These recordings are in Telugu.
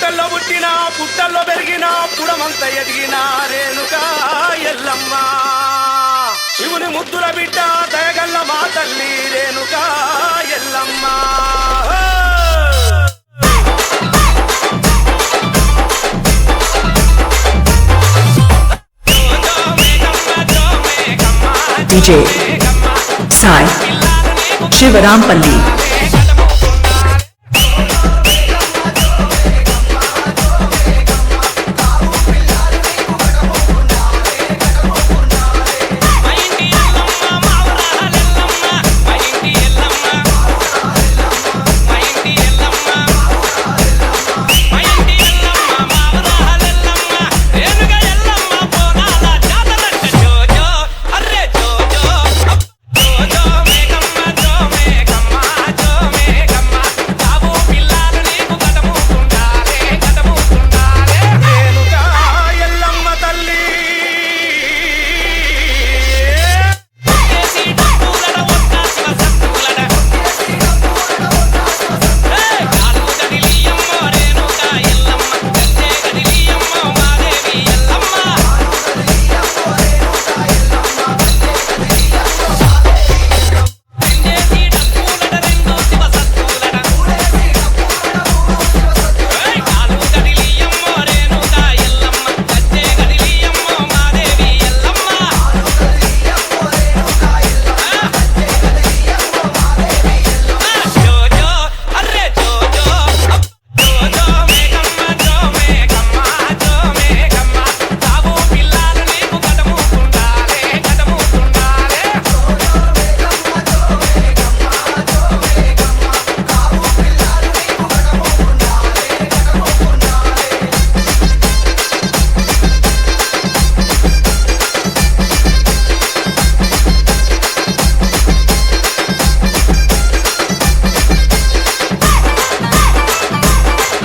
గుండెల్లో పుట్టిన పుట్టల్లో పెరిగిన పుడమంత ఎదిగిన రేణుకా ఎల్లమ్మ శివుని ముద్దుల బిడ్డ దయగల్ల మా తల్లి Renuka Yellamma. DJ Sai Shivarampalli.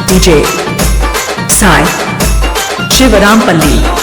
DJ Sai Shivarampalli.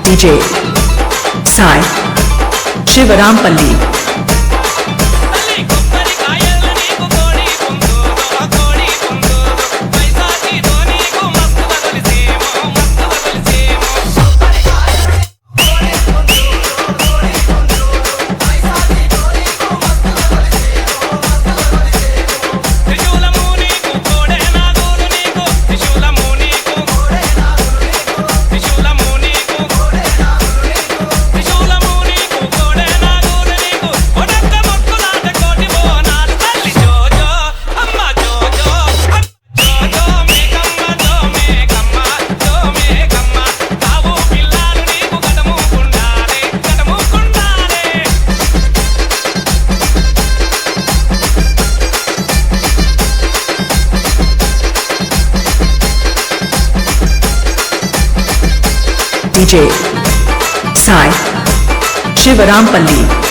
DJ Sai Shivarampalli. DJ Sai Shivarampalli.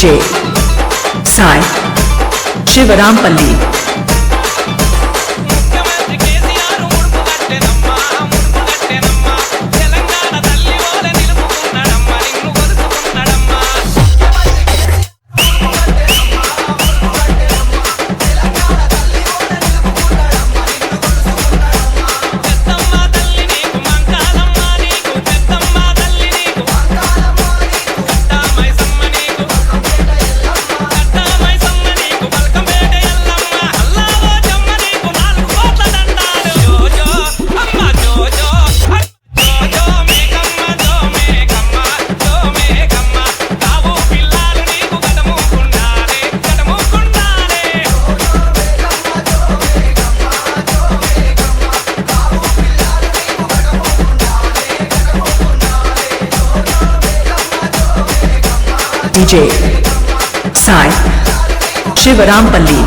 DJ Sai Shivarampalli ముఖ్యమంత్రి కేసీఆర్ ముడుపు కట్టెనమ్మా తెలంగాణ తల్లి ఓలె నిలుపుకున్నాడమ్మా నిన్ను కొలుసుకున్నాడమ్మా పెద్దమ్మ తల్లి నీకు మంకాలమ్మ నీకు పెద్దమ్మ తల్లి నీకు కట్టామైసమ్మ నీకు కట్టామైసమ్మ నీకు బల్కంపేట ఎల్లమ్మ అల్లావో జమ్మ నీకు 4 కోట్ల దండాలు జోజో అమ్మ జోజో జోజో మేకమ్మ కావు పిల్లాలు నీకు గడముకుండాలే DJ Sai Shivarampalli